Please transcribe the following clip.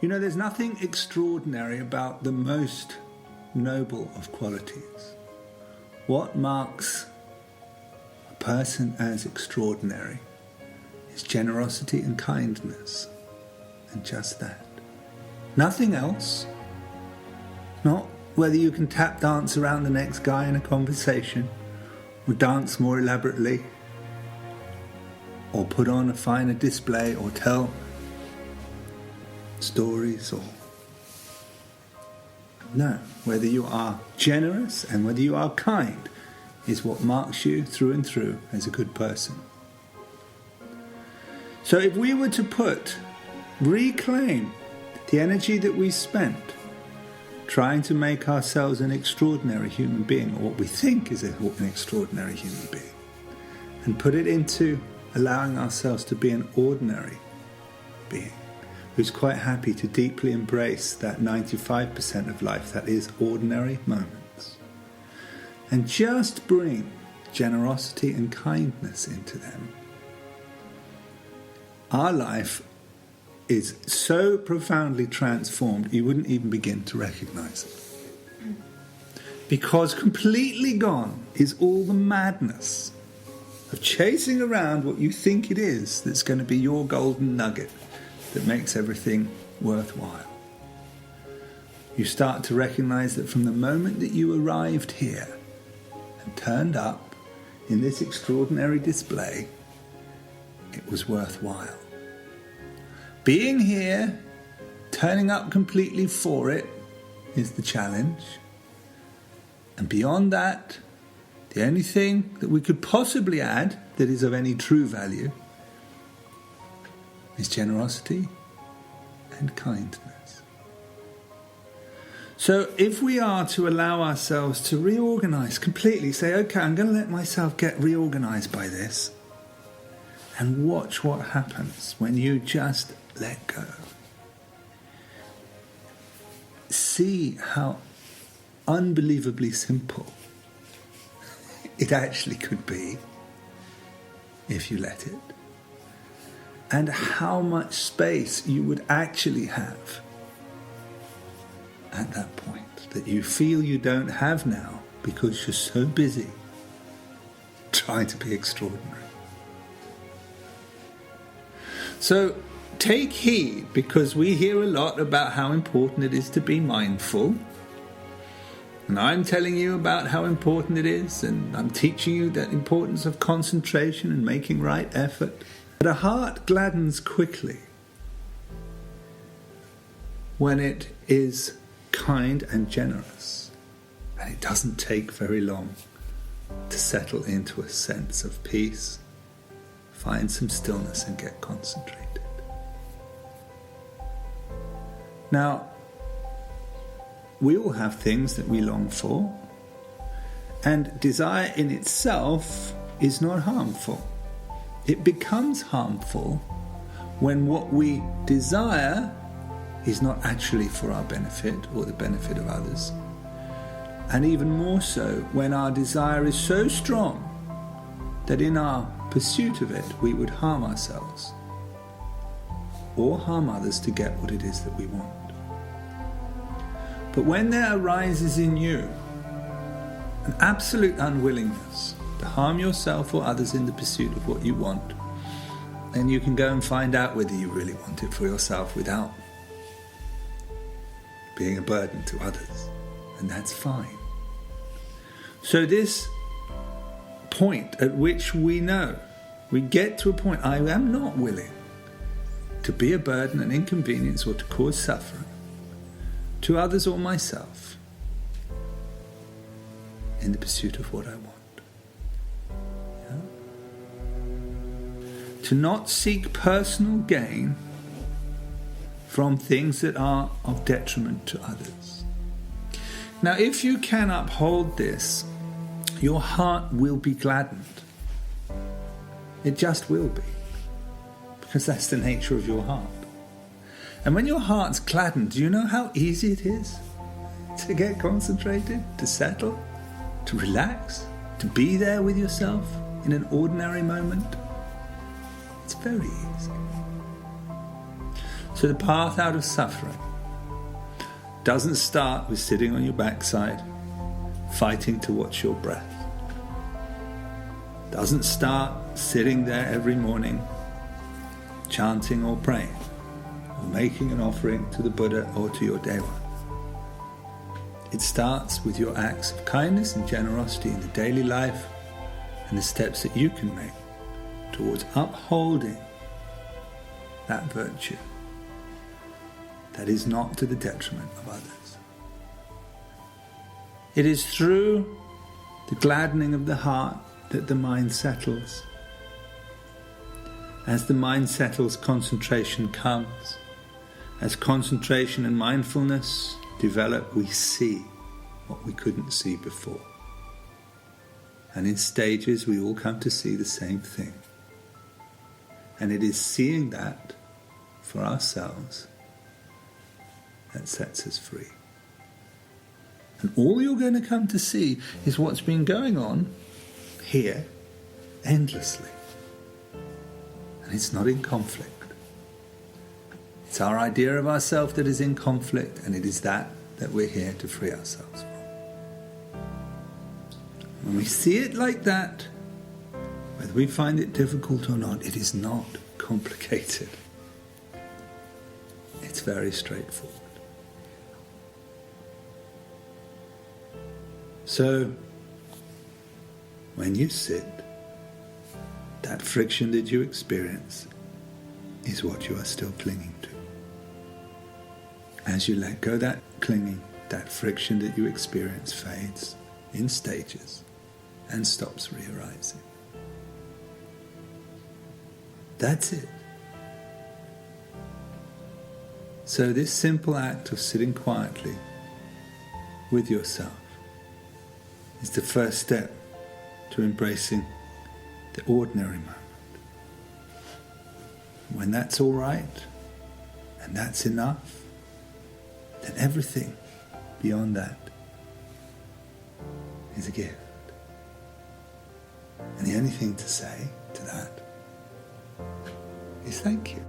You know, there's nothing extraordinary about the most noble of qualities. What marks a person as extraordinary is generosity and kindness, and just that. Nothing else. Not whether you can tap dance around the next guy in a conversation, or dance more elaborately, or put on a finer display, or tell stories, or... No, whether you are generous and whether you are kind is what marks you through and through as a good person. So if we were to reclaim the energy that we spent trying to make ourselves an extraordinary human being, or what we think is an extraordinary human being, and put it into allowing ourselves to be an ordinary being who's quite happy to deeply embrace that 95% of life that is ordinary moments, and just bring generosity and kindness into them, our life is so profoundly transformed you wouldn't even begin to recognize it. Because completely gone is all the madness of chasing around what you think it is that's going to be your golden nugget that makes everything worthwhile. You start to recognize that from the moment that you arrived here and turned up in this extraordinary display, it was worthwhile. Being here, turning up completely for it, is the challenge. And beyond that, the only thing that we could possibly add that is of any true value is generosity and kindness. So if we are to allow ourselves to reorganize completely, say, okay, I'm going to let myself get reorganized by this, and watch what happens when you just let go. See how unbelievably simple it actually could be if you let it. And how much space you would actually have at that point that you feel you don't have now because you're so busy trying to be extraordinary. So take heed, because we hear a lot about how important it is to be mindful. And I'm telling you about how important it is, and I'm teaching you the importance of concentration and making right effort. But a heart gladdens quickly when it is kind and generous. And it doesn't take very long to settle into a sense of peace, find some stillness and get concentrated. Now, we all have things that we long for, and desire in itself is not harmful. It becomes harmful when what we desire is not actually for our benefit or the benefit of others. And even more so when our desire is so strong that in our pursuit of it we would harm ourselves or harm others to get what it is that we want. But when there arises in you an absolute unwillingness to harm yourself or others in the pursuit of what you want, then you can go and find out whether you really want it for yourself without being a burden to others. And that's fine. So this point at which we know, we get to a point, I am not willing to be a burden, an inconvenience, or to cause suffering to others or myself in the pursuit of what I want. To not seek personal gain from things that are of detriment to others. Now, if you can uphold this, your heart will be gladdened. It just will be. Because that's the nature of your heart. And when your heart's gladdened, do you know how easy it is to get concentrated, to settle, to relax, to be there with yourself in an ordinary moment? It's very easy. So the path out of suffering doesn't start with sitting on your backside, fighting to watch your breath. Doesn't start sitting there every morning, chanting or praying, or making an offering to the Buddha or to your Deva. It starts with your acts of kindness and generosity in the daily life and the steps that you can make towards upholding that virtue that is not to the detriment of others. It is through the gladdening of the heart that the mind settles. As the mind settles, concentration comes. As concentration and mindfulness develop, we see what we couldn't see before. And in stages, we all come to see the same thing. And it is seeing that for ourselves that sets us free. And all you're going to come to see is what's been going on here endlessly. And it's not in conflict. It's our idea of ourselves that is in conflict, and it is that we're here to free ourselves from. When we see it like that, whether we find it difficult or not, it is not complicated. It's very straightforward. So, when you sit, that friction that you experience is what you are still clinging to. As you let go that clinging, that friction that you experience fades in stages and stops re-arising. That's it. So this simple act of sitting quietly with yourself is the first step to embracing the ordinary moment. When that's all right, and that's enough, then everything beyond that is a gift. And the only thing to say to that is thank you.